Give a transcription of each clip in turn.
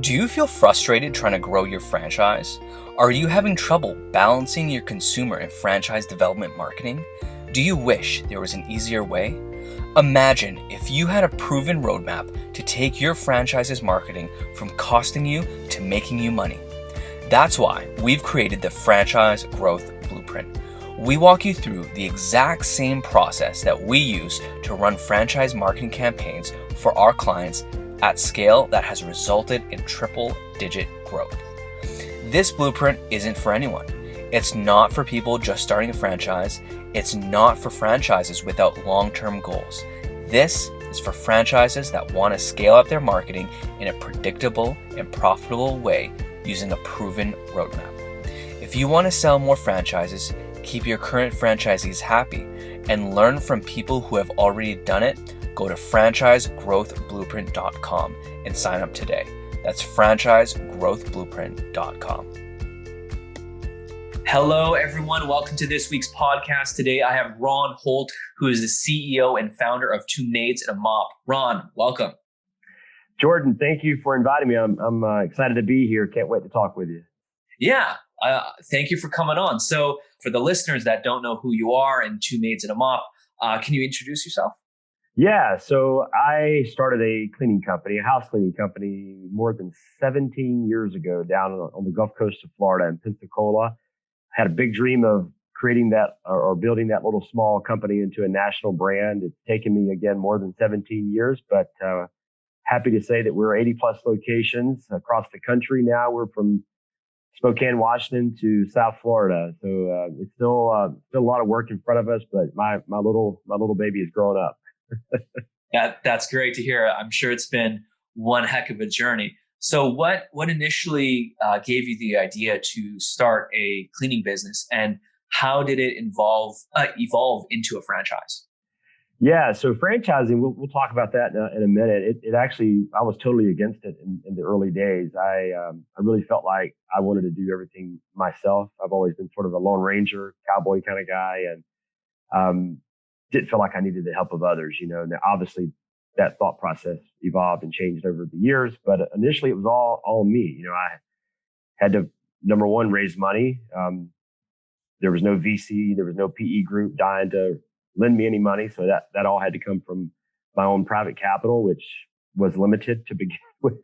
Do you feel frustrated trying to grow your franchise? Are you having trouble balancing your consumer and franchise development marketing? Do you wish there was an easier way? Imagine if you had a proven roadmap to take your franchise's marketing from costing you to making you money. That's why we've created the Franchise Growth Blueprint. We walk you through the exact same process that we use to run franchise marketing campaigns for our clients at scale that has resulted in triple-digit growth. This blueprint isn't for anyone. It's not for people just starting a franchise. It's not for franchises without long-term goals. This is for franchises that want to scale up their marketing in a predictable and profitable way using a proven roadmap. If you want to sell more franchises, keep your current franchisees happy, and learn from people who have already done it, go to franchisegrowthblueprint.com and sign up today. That's franchisegrowthblueprint.com. Hello, everyone. Welcome to this week's podcast. Today, I have Ron Holt, who is the CEO and founder of Two Maids A Mop. Ron, welcome. Jordan, thank you for inviting me. I'm excited to be here. Can't wait to talk with you. Yeah, thank you for coming on. So for the listeners that don't know who you are and Two Maids A Mop, can you introduce yourself? Yeah, so I started a cleaning company, a house cleaning company, more than 17 years ago down on the Gulf Coast of Florida in Pensacola. Had a big dream of creating that or building that little small company into a national brand. It's taken me, again, more than 17 years, but happy to say that we're 80 plus locations across the country now. We're from Spokane, Washington to South Florida. So it's still a lot of work in front of us, but my little baby is growing up. That's great to hear. I'm sure it's been one heck of a journey. So what initially gave you the idea to start a cleaning business, and how did it evolve into a franchise? Yeah, so franchising, we'll talk about that in a minute. It actually, I was totally against it in the early days. I really felt like I wanted to do everything myself. I've always been sort of a Lone Ranger, cowboy kind of guy, and didn't feel like I needed the help of others. Now, obviously, that thought process evolved and changed over the years, but initially it was all me. I had to, number one, raise money. There was no VC, there was no PE group dying to lend me any money. So that all had to come from my own private capital, which was limited to begin with.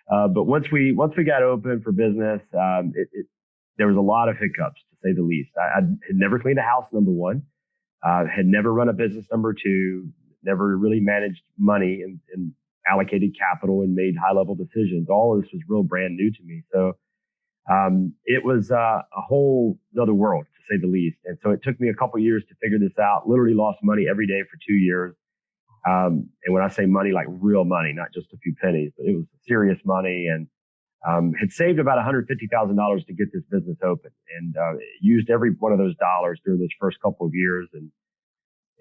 But once we got open for business, there was a lot of hiccups, to say the least. I had never cleaned a house, number one. Had never run a business, number two, never really managed money and allocated capital and made high level decisions. All of this was real brand new to me. So it was a whole other world, to say the least. And so it took me a couple of years to figure this out. Literally lost money every day for 2 years. And when I say money, like real money, not just a few pennies, but it was serious money. And had saved about $150,000 to get this business open, and used every one of those dollars during those first couple of years,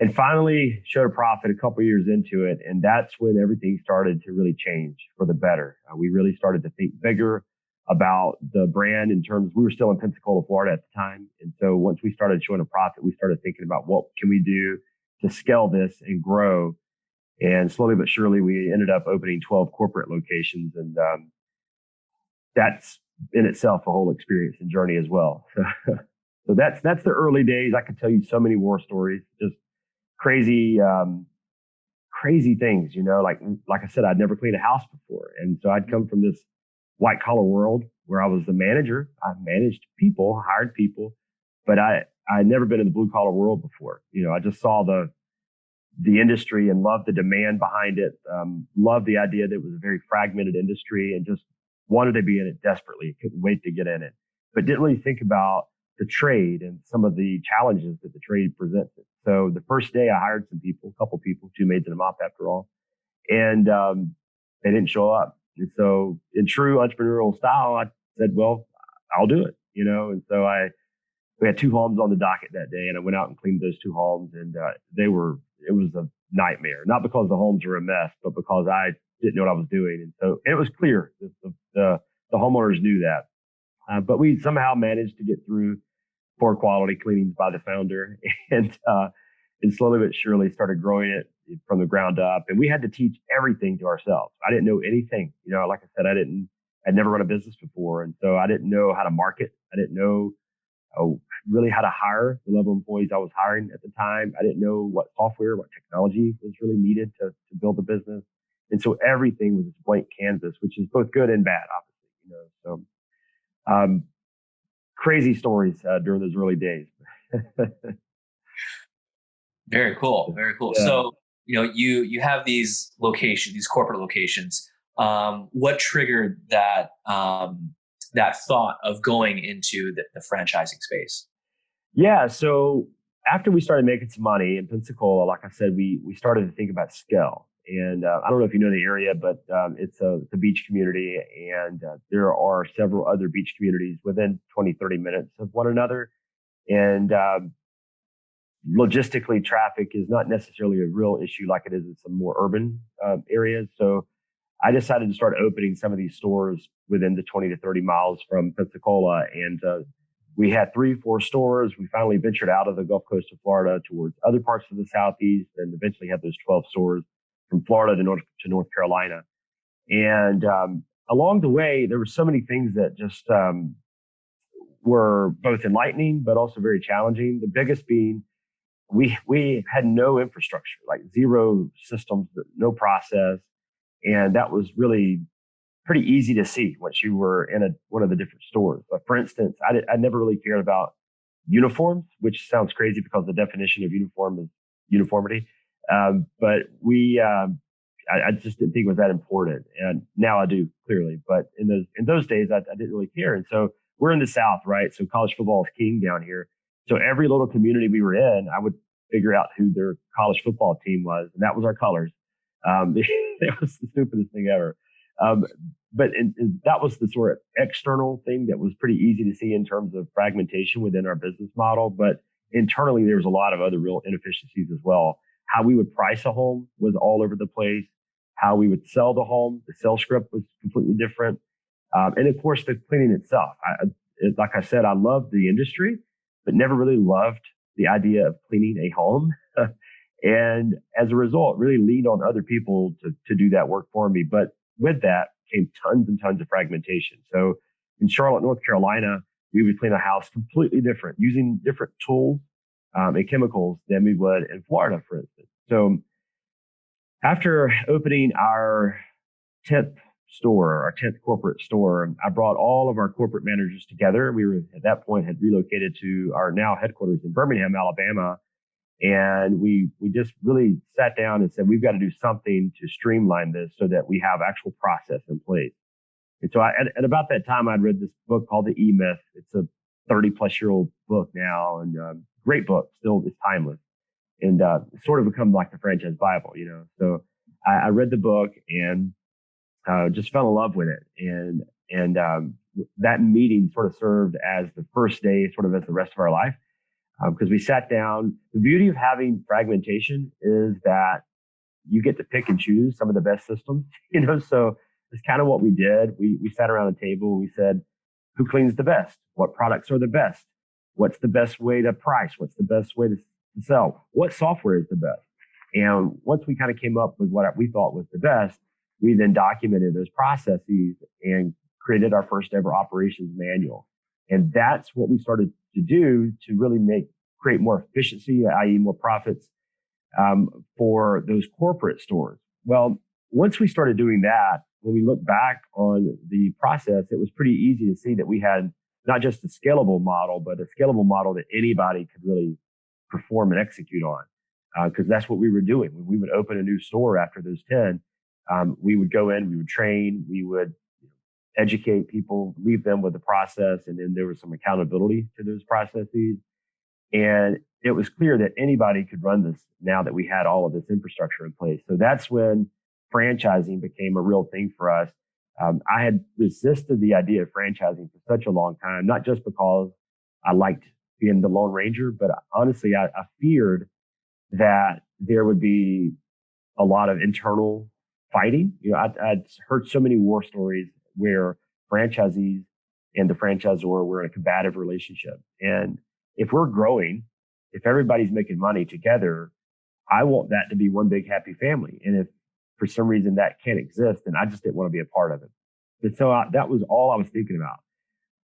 and finally showed a profit a couple of years into it. And that's when everything started to really change for the better. We really started to think bigger about the brand in terms, we were still in Pensacola, Florida at the time. And so once we started showing a profit, we started thinking about what can we do to scale this and grow. And slowly but surely, we ended up opening 12 corporate locations. And that's in itself a whole experience and journey as well. So that's the early days. I could tell you so many war stories, just crazy things, like I said, I'd never cleaned a house before. And so I'd come from this white collar world where I was the manager. I managed people, hired people, but I had never been in the blue collar world before. I just saw the industry and loved the demand behind it. Loved the idea that it was a very fragmented industry, and just wanted to be in it desperately. Couldn't wait to get in it, but didn't really think about the trade and some of the challenges that the trade presents. So the first day I hired some people, a couple people, two maids and a mop after all, and they didn't show up. And so in true entrepreneurial style, I said, well, I'll do it, and so we had 2 homes on the docket that day, and I went out and cleaned those 2 homes, and it was a nightmare, not because the homes were a mess, but because I didn't know what I was doing. And so it was clear that the homeowners knew that. But we somehow managed to get through poor quality cleanings by the founder, and slowly but surely started growing it from the ground up. And we had to teach everything to ourselves. I didn't know anything. Like I said, I didn't I'd never run a business before. And so I didn't know how to market. I didn't know really how to hire the level of employees I was hiring at the time. I didn't know what software, what technology was really needed to build the business. And so everything was this blank canvas, which is both good and bad, obviously. Crazy stories during those early days. Very cool. Very cool. Yeah. So, you have these locations, these corporate locations. What triggered that thought of going into the franchising space? Yeah. So after we started making some money in Pensacola, like I said, we started to think about scale. And I don't know if you know the area, but it's a beach community, and there are several other beach communities within 20, 30 minutes of one another. And logistically, traffic is not necessarily a real issue like it is in some more urban areas. So I decided to start opening some of these stores within the 20 to 30 miles from Pensacola. And we had 3, 4 stores. We finally ventured out of the Gulf Coast of Florida towards other parts of the Southeast, and eventually had those 12 stores from Florida to North Carolina. And along the way, there were so many things that just were both enlightening, but also very challenging. The biggest being we had no infrastructure, like zero systems, no process. And that was really pretty easy to see once you were in one of the different stores. But for instance, I never really cared about uniforms, which sounds crazy because the definition of uniform is uniformity. But I just didn't think it was that important. And now I do, clearly. But in those days, I didn't really care. And so we're in the South, right? So college football is king down here. So every little community we were in, I would figure out who their college football team was, and that was our colors. It was the stupidest thing ever. But that was the sort of external thing that was pretty easy to see in terms of fragmentation within our business model. But internally, there was a lot of other real inefficiencies as well. How we would price a home was all over the place. How we would sell the home, the sales script was completely different. And of course, the cleaning itself. Like I said, I loved the industry, but never really loved the idea of cleaning a home. And as a result, really leaned on other people to do that work for me. But with that came tons and tons of fragmentation. So in Charlotte, North Carolina, we would clean a house completely different, using different tools and chemicals than we would in Florida, for instance. So after opening our 10th store, our 10th corporate store, I brought all of our corporate managers together. We were at that point had relocated to our now headquarters in Birmingham, Alabama. And we just really sat down and said, we've got to do something to streamline this so that we have actual process in place. And so at about that time, I'd read this book called The E-Myth. It's a 30-plus-year-old book now, and great book, still is timeless, and sort of become like the franchise Bible, So I read the book and just fell in love with it. And that meeting sort of served as the first day, sort of as the rest of our life. Because we sat down. The beauty of having fragmentation is that you get to pick and choose some of the best systems, so it's kind of what we did. We sat around the table and we said, who cleans the best? What products are the best? What's the best way to price? What's the best way to sell? What software is the best? And once we kind of came up with what we thought was the best, we then documented those processes and created our first ever operations manual. And that's what we started to do to really create more efficiency, i.e. more profits for those corporate stores. Well, once we started doing that, when we look back on the process, it was pretty easy to see that we had not just a scalable model, but a scalable model that anybody could really perform and execute on. Because that's what we were doing. When we would open a new store after those 10, we would go in, we would train, we would educate people, leave them with the process, and then there was some accountability to those processes. And it was clear that anybody could run this now that we had all of this infrastructure in place. So that's when franchising became a real thing for us. I had resisted the idea of franchising for such a long time, not just because I liked being the Lone Ranger, but honestly, I feared that there would be a lot of internal fighting. I'd heard so many war stories where franchisees and the franchisor were in a combative relationship. And if we're growing, if everybody's making money together, I want that to be one big happy family. And if for some reason that can't exist, then I just didn't want to be a part of it. And so that was all I was thinking about.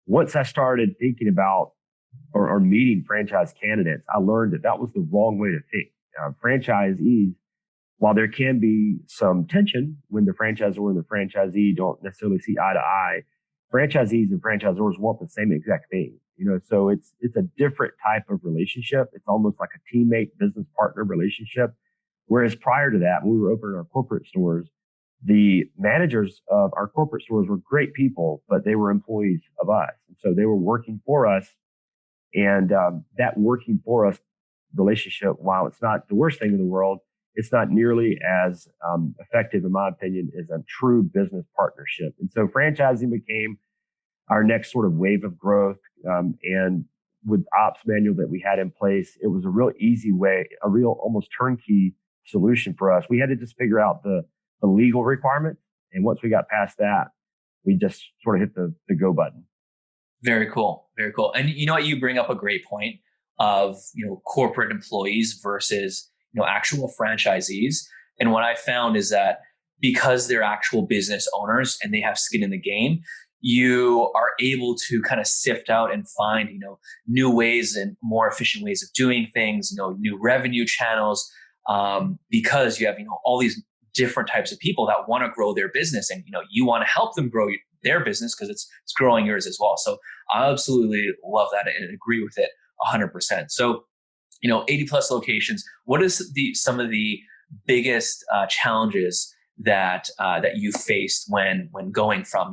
Once I started thinking about or meeting franchise candidates, I learned that that was the wrong way to think. Franchisees, while there can be some tension when the franchisor and the franchisee don't necessarily see eye to eye, franchisees and franchisors want the same exact thing. So it's a different type of relationship. It's almost like a teammate, business partner relationship. Whereas prior to that, when we were opening our corporate stores, the managers of our corporate stores were great people, but they were employees of us. And so they were working for us. And that working for us relationship, while it's not the worst thing in the world, it's not nearly as effective, in my opinion, as a true business partnership. And so franchising became our next sort of wave of growth. And with ops manual that we had in place, it was a real easy way, a real almost turnkey solution for us. We had to just figure out the legal requirements. And once we got past that, we just sort of hit the go button. Very cool. Very cool. And you know what? You bring up a great point of, corporate employees versus, actual franchisees. And what I found is that because they're actual business owners and they have skin in the game, you are able to kind of sift out and find, new ways and more efficient ways of doing things, new revenue channels, because you have, all these different types of people that want to grow their business, and you want to help them grow their business because it's growing yours as well. So I absolutely love that and agree with it 100%. So 80 plus locations. What is some of the biggest challenges that you faced when going from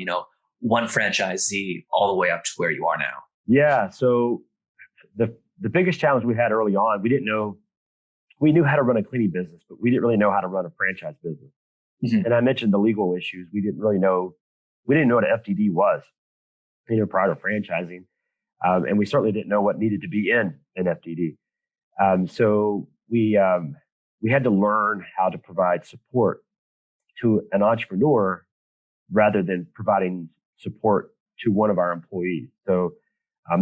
one franchisee all the way up to where you are now? Yeah. So the biggest challenge we had early on, we knew how to run a cleaning business, but we didn't really know how to run a franchise business. Mm-hmm. And I mentioned the legal issues. We didn't know what an FDD was, prior to franchising. And we certainly didn't know what needed to be in an FDD. So we had to learn how to provide support to an entrepreneur rather than providing support to one of our employees. So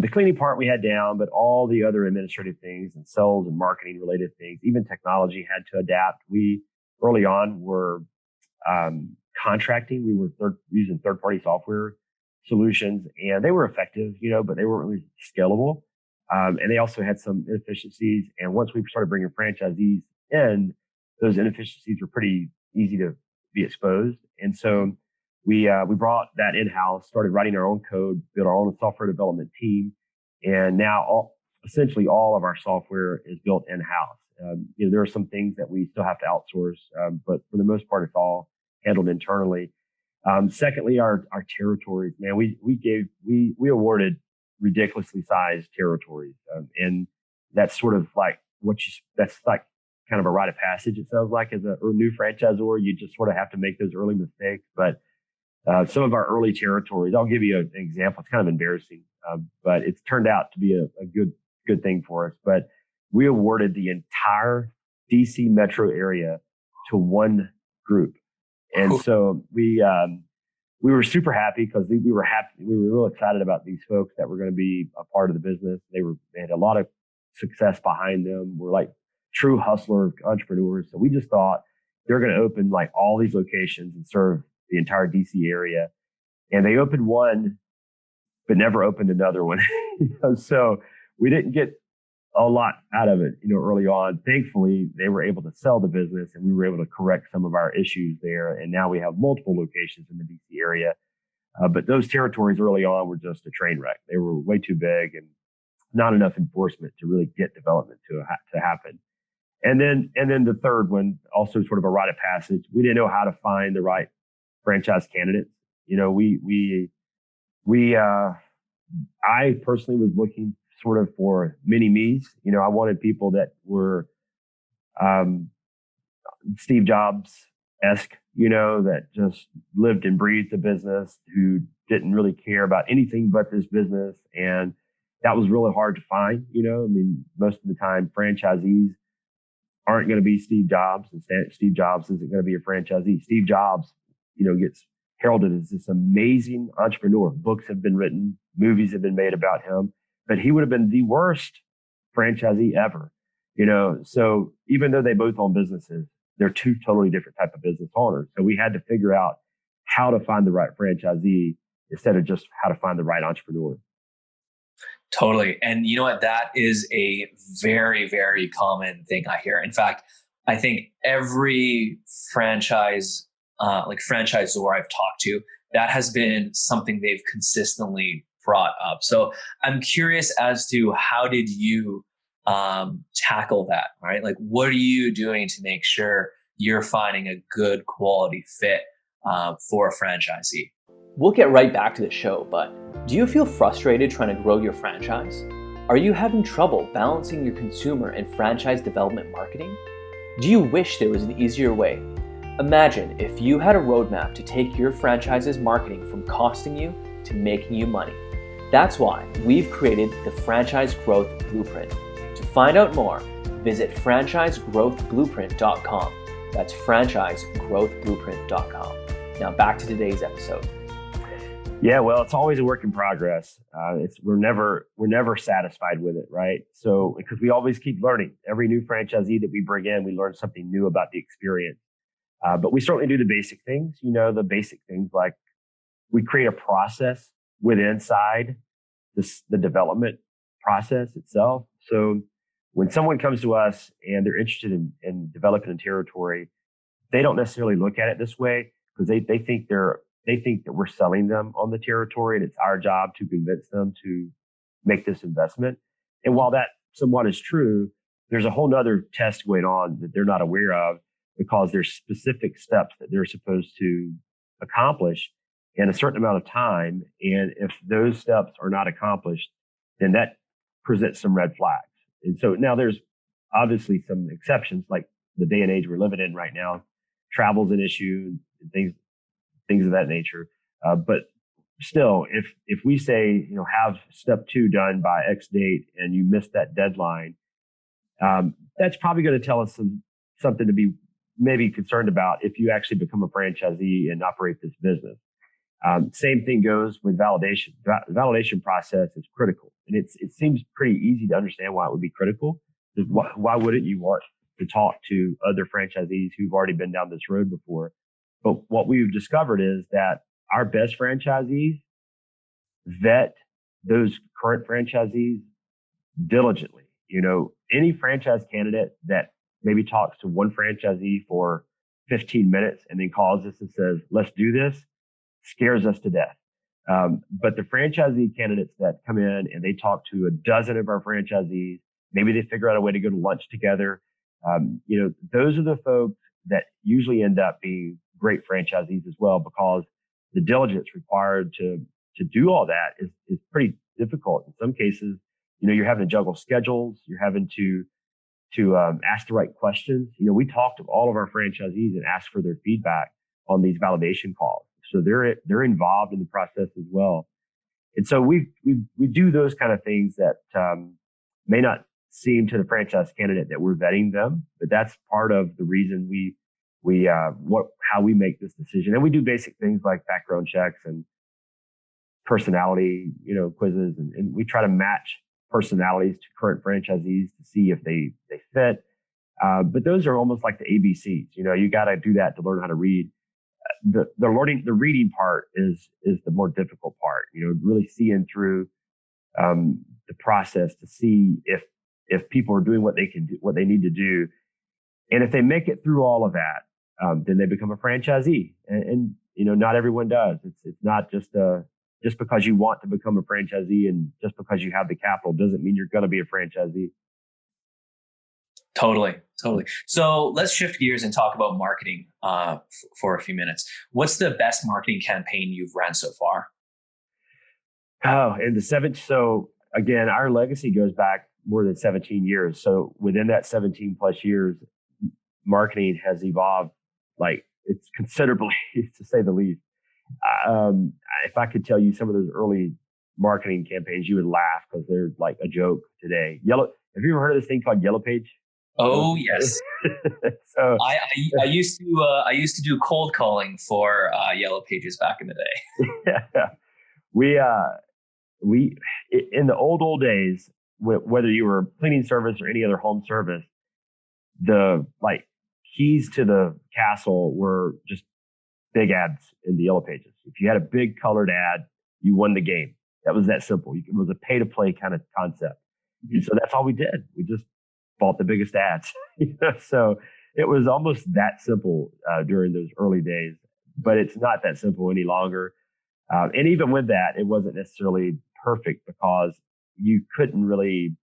the cleaning part we had down, but all the other administrative things and sales and marketing related things, even technology had to adapt. We early on were contracting. We were using third-party software solutions, and they were effective, but they weren't really scalable. And they also had some inefficiencies. And once we started bringing franchisees in, those inefficiencies were pretty easy to be exposed. And so we brought that in-house, started writing our own code, built our own software development team. And now essentially all of our software is built in-house. There are some things that we still have to outsource, but for the most part, it's all handled internally. Secondly, our territories, man, we awarded ridiculously sized territories. And that's sort of like that's like kind of a rite of passage. It sounds like as a new franchisor, you just sort of have to make those early mistakes. But some of our early territories, I'll give you an example. It's kind of embarrassing, but it's turned out to be a good thing for us. But we awarded the entire DC metro area to one group. And so we were super happy because we were happy. We were real excited about these folks that were going to be a part of the business. They had a lot of success behind them. We're like true hustler entrepreneurs. So we just thought they're going to open like all these locations and serve the entire DC area. And they opened one, but never opened another one. So we didn't get a lot out of it, early on. Thankfully, they were able to sell the business and we were able to correct some of our issues there. And now we have multiple locations in the DC area. But those territories early on were just a train wreck. They were way too big and not enough enforcement to really get development to happen. And then the third one, also sort of a rite of passage. We didn't know how to find the right franchise candidates. I personally was looking sort of for mini me's. I wanted people that were Steve Jobs-esque, that just lived and breathed the business, who didn't really care about anything but this business. And that was really hard to find. Most of the time franchisees aren't going to be Steve Jobs, and Steve Jobs isn't going to be a franchisee. Steve Jobs, gets heralded as this amazing entrepreneur. Books have been written, movies have been made about him, but he would have been the worst franchisee ever. So even though they both own businesses, they're two totally different type of business owners. So we had to figure out how to find the right franchisee instead of just how to find the right entrepreneur. Totally. And you know what? That is a very, very common thing I hear. In fact, I think every franchisor I've talked to, that has been something they've consistently brought up. So I'm curious as to how did you tackle that, right? Like, what are you doing to make sure you're finding a good quality fit for a franchisee? We'll get right back to the show, but do you feel frustrated trying to grow your franchise? Are you having trouble balancing your consumer and franchise development marketing? Do you wish there was an easier way? Imagine if you had a roadmap to take your franchise's marketing from costing you to making you money. That's why we've created the Franchise Growth Blueprint. To find out more, visit franchisegrowthblueprint.com. That's franchisegrowthblueprint.com. Now back to today's episode. Yeah, well, it's always a work in progress. We're never satisfied with it, right? So because we always keep learning. Every new franchisee that we bring in, we learn something new about the experience. But we certainly do the basic things. The basic things like we create a process inside the development process itself. So when someone comes to us and they're interested in developing a territory, they don't necessarily look at it this way because they think that we're selling them on the territory and it's our job to convince them to make this investment. And while that somewhat is true, there's a whole nother test going on that they're not aware of because there's specific steps that they're supposed to accomplish in a certain amount of time. And if those steps are not accomplished, then that presents some red flags. And so now there's obviously some exceptions, like the day and age we're living in right now. Travel's an issue, things of that nature. But still, if we say, have step 2 done by X date and you missed that deadline, that's probably going to tell us something to be maybe concerned about if you actually become a franchisee and operate this business. Same thing goes with validation. The validation process is critical. And it seems pretty easy to understand why it would be critical. Why wouldn't you want to talk to other franchisees who've already been down this road before? But what we've discovered is that our best franchisees vet those current franchisees diligently. Any franchise candidate that maybe talks to one franchisee for 15 minutes and then calls us and says, let's do this, scares us to death. But the franchisee candidates that come in and they talk to a dozen of our franchisees, maybe they figure out a way to go to lunch together. Those are the folks that usually end up being great franchisees as well, because the diligence required to do all that is pretty difficult. In some cases, you're having to juggle schedules. You're having to ask the right questions. We talk to all of our franchisees and ask for their feedback on these validation calls. So they're involved in the process as well. And so we do those kind of things that may not seem to the franchise candidate that we're vetting them, but that's part of the reason how we make this decision. And we do basic things like background checks and personality, quizzes, and we try to match personalities to current franchisees to see if they fit. But those are almost like the ABCs. You got to do that to learn how to read. The reading part is the more difficult part. Really seeing through the process to see if people are doing what they can do, what they need to do, and if they make it through all of that, then they become a franchisee. And not everyone does. It's not just because you want to become a franchisee and just because you have the capital doesn't mean you're going to be a franchisee. Totally. So let's shift gears and talk about marketing for a few minutes. What's the best marketing campaign you've ran so far? Oh, in the seventh. So again, our legacy goes back more than 17 years. So within that 17 plus years, marketing has evolved it's considerably, to say the least. If I could tell you some of those early marketing campaigns, you would laugh because they're like a joke today. Have you ever heard of this thing called Yellow Page? Oh yes. So I used to do cold calling for Yellow Pages back in the day. Yeah. We in the old days, whether you were cleaning service or any other home service, the keys to the castle were just big ads in the Yellow Pages. If you had a big colored ad, you won the game. That was that simple. It was a pay to play kind of concept. And so that's all we did. We just bought the biggest ads. So it was almost that simple during those early days, but it's not that simple any longer. And even with that, it wasn't necessarily perfect because you couldn't really,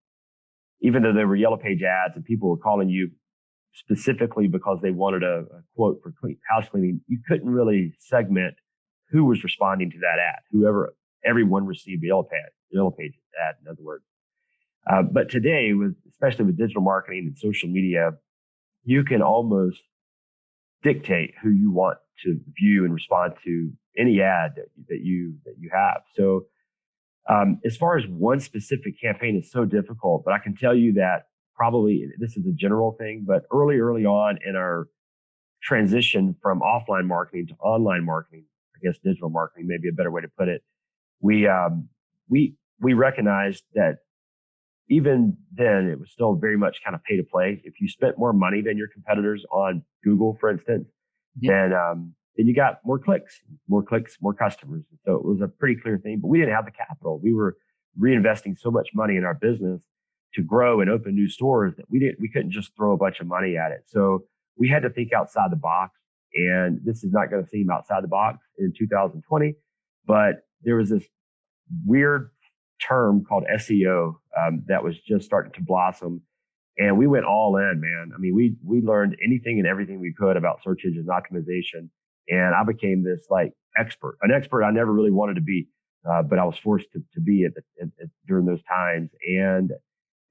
even though there were Yellow Page ads and people were calling you specifically because they wanted a quote for house cleaning, you couldn't really segment who was responding to that ad. Everyone received the Yellow Page ad, in other words. But today, especially with digital marketing and social media, you can almost dictate who you want to view and respond to any ad that you have. So as far as one specific campaign is so difficult, but I can tell you that probably this is a general thing, but early on in our transition from offline marketing to online marketing, I guess digital marketing may be a better way to put it. We recognized that even then it was still very much kind of pay to play. If you spent more money than your competitors on Google, for instance, then you got more clicks, more customers. So it was a pretty clear thing, but we didn't have the capital. We were reinvesting so much money in our business to grow and open new stores that we couldn't just throw a bunch of money at it. So we had to think outside the box. And this is not going to seem outside the box in 2020, but there was this weird term called SEO that was just starting to blossom. And we went all in, man. I mean, we learned anything and everything we could about search engine optimization. And I became this like an expert I never really wanted to be, but I was forced to be during those times. And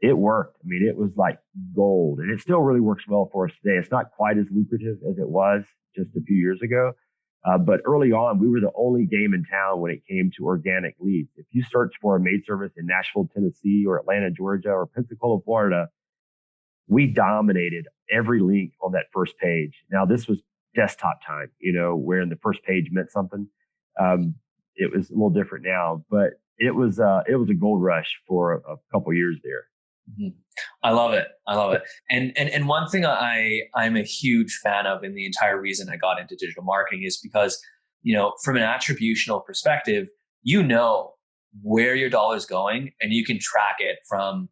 it worked. I mean, it was like gold, and it still really works well for us today. It's not quite as lucrative as it was just a few years ago. But early on, we were the only game in town when it came to organic leads. If you search for a maid service in Nashville, Tennessee, or Atlanta, Georgia, or Pensacola, Florida, we dominated every link on that first page. Now, this was desktop time, where the first page meant something. It was a little different now, but it was a gold rush for a couple of years there. Mm-hmm. I love it. And one thing I'm a huge fan of, and the entire reason I got into digital marketing is because, from an attributional perspective, where your dollar is going, and you can track it from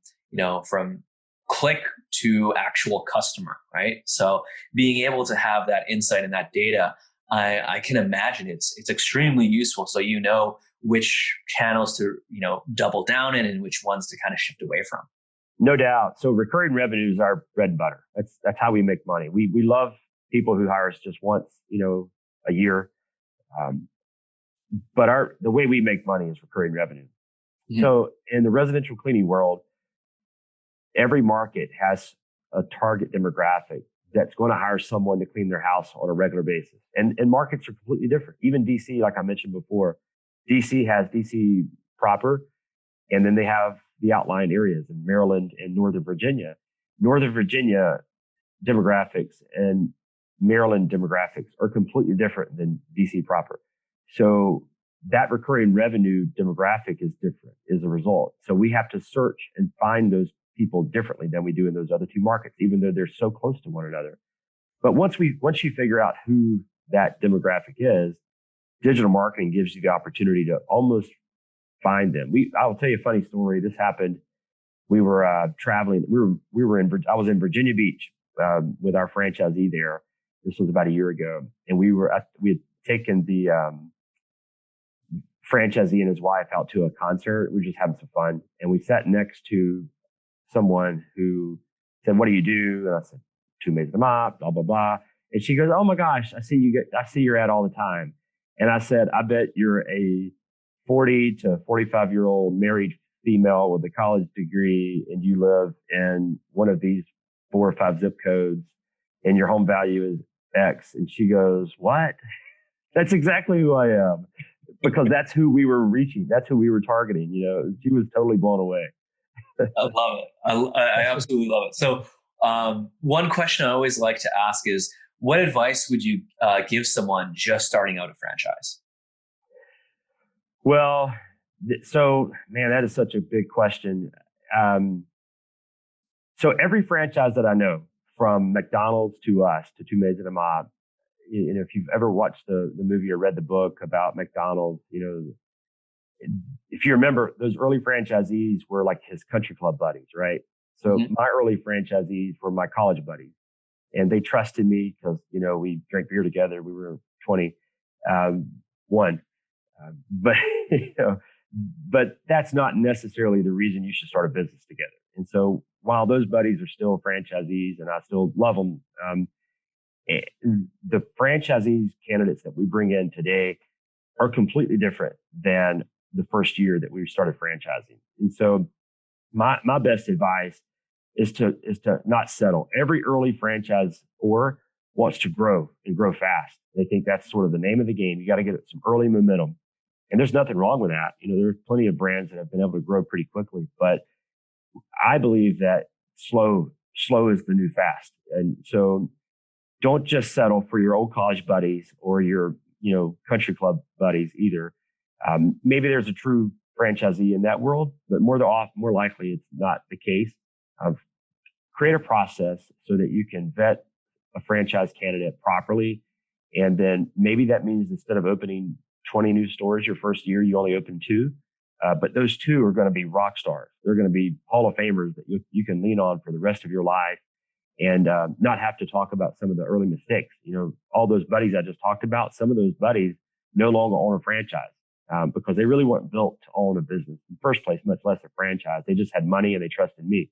click to actual customer, right? So being able to have that insight and that data, I can imagine it's extremely useful. So which channels to double down in and which ones to kind of shift away from. No doubt. So recurring revenue is our bread and butter. That's how we make money. We love people who hire us just once, a year. But the way we make money is recurring revenue. Mm-hmm. So in the residential cleaning world, every market has a target demographic that's going to hire someone to clean their house on a regular basis. And markets are completely different. Even DC, like I mentioned before, DC has DC proper, and then they have the outlying areas in Maryland and Northern Virginia. Northern Virginia demographics and Maryland demographics are completely different than DC proper. So that recurring revenue demographic is different as a result. So we have to search and find those people differently than we do in those other two markets, even though they're so close to one another. But once you figure out who that demographic is, digital marketing gives you the opportunity to almost find them. I'll tell you a funny story. This happened. We were traveling. I was in Virginia Beach with our franchisee there. This was about a year ago, and we had taken the franchisee and his wife out to a concert. We were just having some fun, and we sat next to someone who said, "What do you do?" And I said, "Two Maids A Mop, blah blah blah." And she goes, "Oh my gosh, I see your ad all the time." And I said, "I bet you're a 40 to 45-year-old married female with a college degree, and you live in one of these 4 or 5 zip codes, and your home value is X." And she goes, "What?" That's exactly who I am, because that's who we were reaching. That's who we were targeting. She was totally blown away. I love it. I absolutely love it. So one question I always like to ask is, what advice would you give someone just starting out a franchise? Well, so man, that is such a big question. So every franchise that I know, from McDonald's to us, to Two Maids A Mop, if you've ever watched the movie or read the book about McDonald's, if you remember, those early franchisees were like his country club buddies, right? So my early franchisees were my college buddies, and they trusted me because we drank beer together. We were 21, but but that's not necessarily the reason you should start a business together. And so while those buddies are still franchisees and I still love them, the franchisees candidates that we bring in today are completely different than the first year that we started franchising. And so my best advice is to not settle. Every early franchise or wants to grow and grow fast. They think that's sort of the name of the game. You got to get some early momentum. And there's nothing wrong with that. There's plenty of brands that have been able to grow pretty quickly, but I believe that slow is the new fast. And so don't just settle for your old college buddies or your, country club buddies either. Maybe there's a true franchisee in that world, but more likely it's not the case. Create a process so that you can vet a franchise candidate properly. And then maybe that means instead of opening 20 new stores your first year, you only open 2. But those 2 are going to be rock stars. They're going to be Hall of Famers that you can lean on for the rest of your life and not have to talk about some of the early mistakes. All those buddies I just talked about, some of those buddies no longer own a franchise because they really weren't built to own a business in the first place, much less a franchise. They just had money and they trusted me.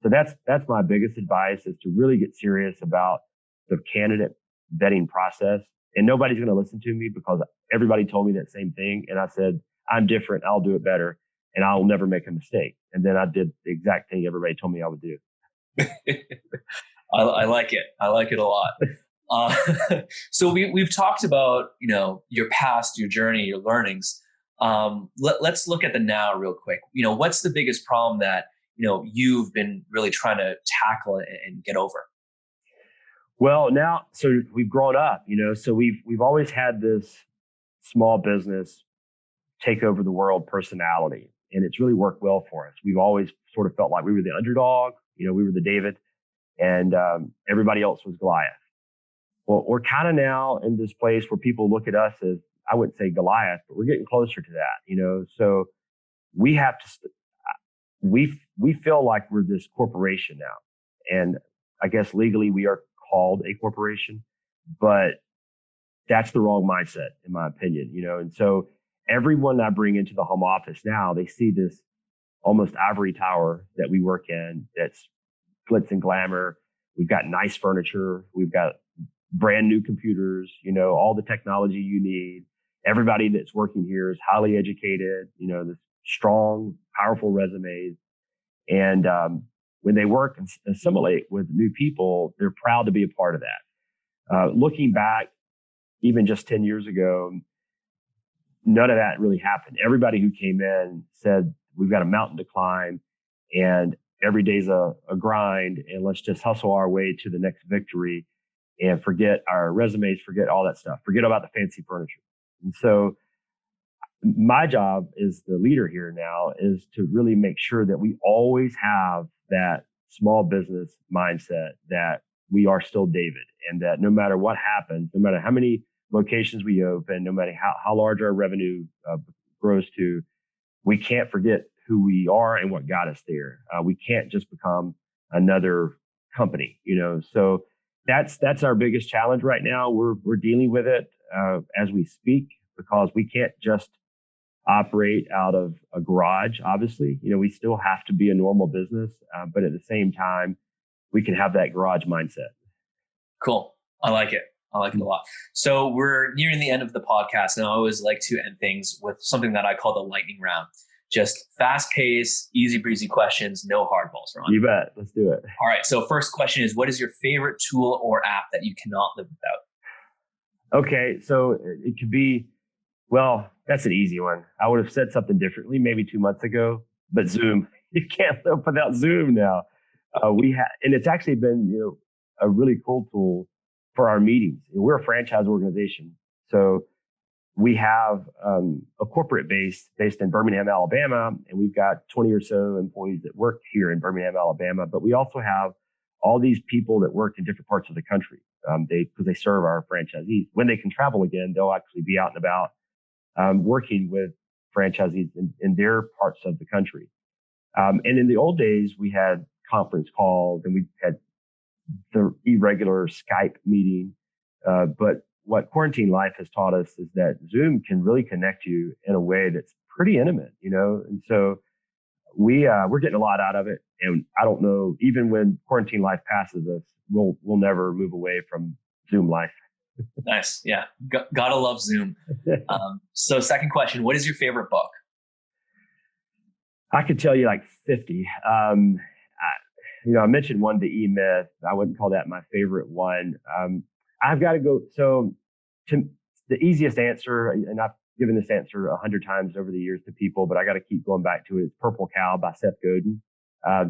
So that's my biggest advice, is to really get serious about the candidate vetting process. And nobody's going to listen to me because everybody told me that same thing. And I said, I'm different. I'll do it better and I'll never make a mistake. And then I did the exact thing everybody told me I would do. I like it. I like it a lot. So we've talked about, your past, your journey, your learnings. Let's look at the now real quick. What's the biggest problem that, you've been really trying to tackle and get over? Well, now, so we've grown up, so we've always had this small business take over the world personality, and it's really worked well for us. We've always sort of felt like we were the underdog, we were the David, and everybody else was Goliath. Well, we're kind of now in this place where people look at us as, I wouldn't say Goliath, but we're getting closer to that, so we have to, we feel like we're this corporation now. And I guess legally we are called a corporation, but that's the wrong mindset, in my opinion, and so everyone I bring into the home office now, they see this almost ivory tower that we work in that's glitz and glamour. We've got nice furniture. We've got brand new computers, all the technology you need. Everybody that's working here is highly educated, this strong, powerful resumes. And when they work and assimilate with new people, they're proud to be a part of that. Looking back, even just 10 years ago, none of that really happened. Everybody who came in said, we've got a mountain to climb and every day's a grind, and let's just hustle our way to the next victory and forget our resumes, forget all that stuff, forget about the fancy furniture. And so my job as the leader here now is to really make sure that we always have that small business mindset, that we are still David, and that no matter what happens, no matter how many locations we open, no matter how large our revenue grows to, we can't forget who we are and what got us there. We can't just become another company, so that's our biggest challenge right now. We're dealing with it as we speak, because we can't just operate out of a garage. Obviously, we still have to be a normal business, but at the same time, we can have that garage mindset. Cool. I like it. I like it a lot. So we're nearing the end of the podcast, and I always like to end things with something that I call the lightning round. Just fast pace, easy breezy questions, no hardballs, Ron. You bet. Let's do it. All right. So first question is, what is your favorite tool or app that you cannot live without? Okay. So it could be, well, that's an easy one. I would have said something differently maybe 2 months ago, but Zoom, you can't live without Zoom now. And it's actually been, a really cool tool for our meetings. We're a franchise organization. So we have a corporate base based in Birmingham, Alabama, and we've got 20 or so employees that work here in Birmingham, Alabama. But we also have all these people that work in different parts of the country. because they serve our franchisees. When they can travel again, they'll actually be out and about working with franchisees in their parts of the country. And in the old days, we had conference calls and we had the irregular Skype meeting. But what quarantine life has taught us is that Zoom can really connect you in a way that's pretty intimate, And so we're getting a lot out of it. And I don't know, even when quarantine life passes us, we'll never move away from Zoom life. Nice. Yeah. Gotta love Zoom. So second question, what is your favorite book? I could tell you like 50. I mentioned one, The E-Myth. I wouldn't call that my favorite one. I've got to go. So the easiest answer, and I've given this answer 100 times over the years to people, but I got to keep going back to it. It's Purple Cow by Seth Godin.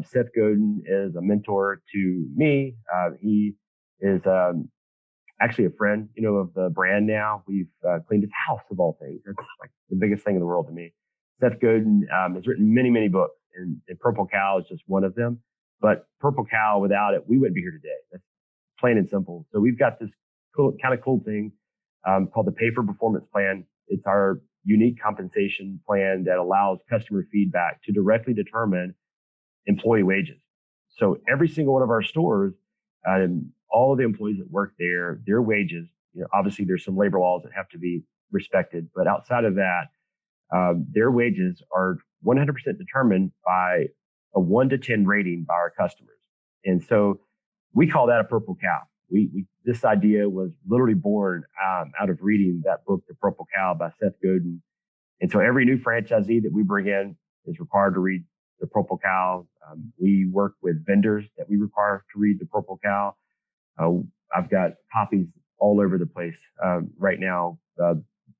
Seth Godin is a mentor to me. He is actually a friend, of the brand now. We've cleaned his house of all things. It's like the biggest thing in the world to me. Seth Godin has written many, many books, and Purple Cow is just one of them. But Purple Cow, without it, we wouldn't be here today. That's plain and simple. So we've got this kind of cool thing called the Pay for Performance Plan. It's our unique compensation plan that allows customer feedback to directly determine employee wages. So every single one of our stores, all of the employees that work there, their wages, obviously there's some labor laws that have to be respected, but outside of that, their wages are 100% determined by a 1 to 10 rating by our customers. And so we call that a Purple Cow. This idea was literally born out of reading that book, The Purple Cow by Seth Godin. And so every new franchisee that we bring in is required to read The Purple Cow. We work with vendors that we require to read The Purple Cow. I've got copies all over the place right now,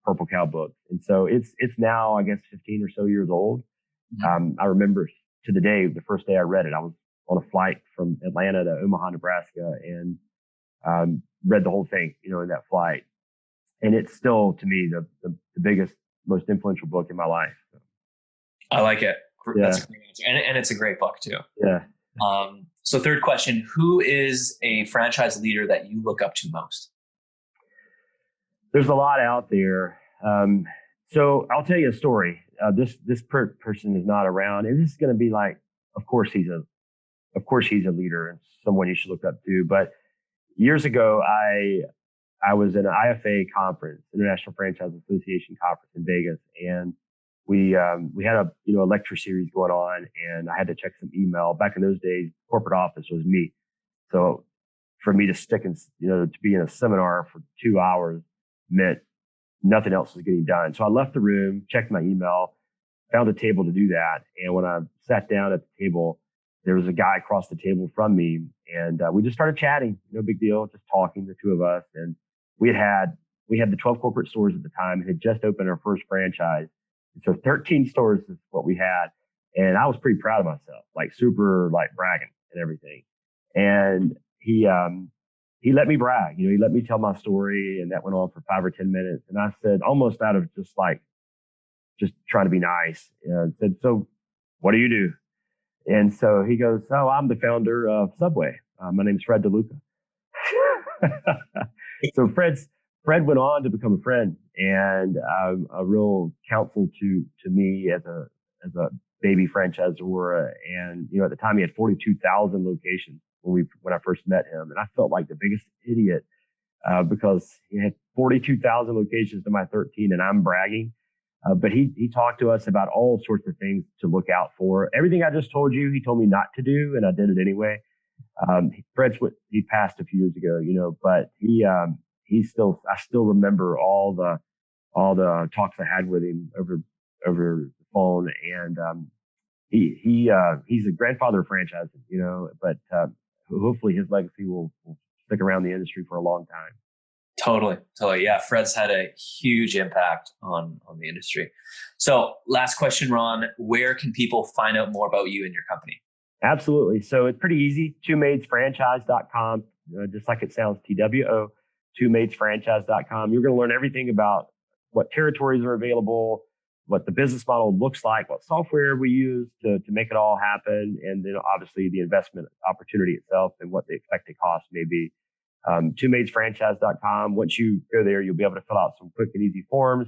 Purple Cow books. And so it's now, I guess, 15 or so years old. I remember to the day, the first day I read it, I was on a flight from Atlanta to Omaha, Nebraska, and read the whole thing, in that flight. And it's still, to me, the biggest, most influential book in my life. I like it. Yeah. That's a great answer. And it's a great book too. Yeah. So third question, who is a franchise leader that you look up to most? There's a lot out there. So I'll tell you a story. This person is not around, and this is going to be like, of course he's a leader and someone you should look up to. But years ago, I was in an IFA conference, International Franchise Association conference in Vegas, and we had a lecture series going on, and I had to check some email. Back in those days, corporate office was me, so for me to stick in, to be in a seminar for 2 hours meant nothing else was getting done. So I left the room, checked my email, found a table to do that, and when I sat down at the table, there was a guy across the table from me, and we just started chatting. No big deal, just talking, the two of us. And we had the 12 corporate stores at the time, and had just opened our first franchise. And so 13 stores is what we had, and I was pretty proud of myself, like super, like bragging and everything. And he let me brag. He let me tell my story, and that went on for 5 or 10 minutes. And I said, almost out of just trying to be nice, and said, "So, what do you do?" And so he goes, "Oh, I'm the founder of Subway. My name's Fred DeLuca." So Fred went on to become a friend and a real counsel to me as a baby franchisor. And at the time he had 42,000 locations when I first met him, and I felt like the biggest idiot because he had 42,000 locations to my 13, and I'm bragging. But he talked to us about all sorts of things to look out for. Everything I just told you, he told me not to do, and I did it anyway. He passed a few years ago, but I still remember all the talks I had with him over the phone, and he's a grandfather of franchising, but hopefully his legacy will stick around the industry for a long time. Totally. Yeah, Fred's had a huge impact on the industry. So last question, Ron, where can people find out more about you and your company? Absolutely. So it's pretty easy. twomaidsfranchise.com, just like it sounds, TWO, twomaidsfranchise.com. You're going to learn everything about what territories are available, what the business model looks like, what software we use to make it all happen, and then obviously the investment opportunity itself and what the expected cost may be. twomaidsfranchise.com. Once you go there, you'll be able to fill out some quick and easy forms,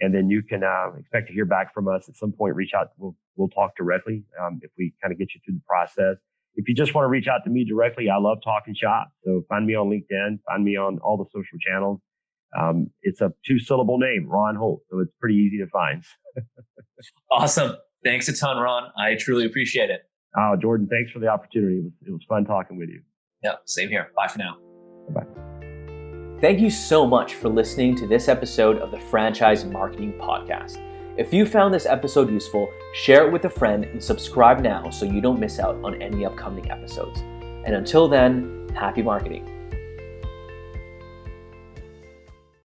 and then you can expect to hear back from us at some point. Reach out. We'll talk directly if we kind of get you through the process. If you just want to reach out to me directly, I love talking shop. So find me on LinkedIn, find me on all the social channels. It's a 2-syllable name, Ron Holt. So it's pretty easy to find. Awesome. Thanks a ton, Ron. I truly appreciate it. Jordan, thanks for the opportunity. It was fun talking with you. Yeah, same here. Bye for now. Bye. Thank you so much for listening to this episode of the Franchise Marketing Podcast. If you found this episode useful, share it with a friend and subscribe now so you don't miss out on any upcoming episodes. And until then, happy marketing.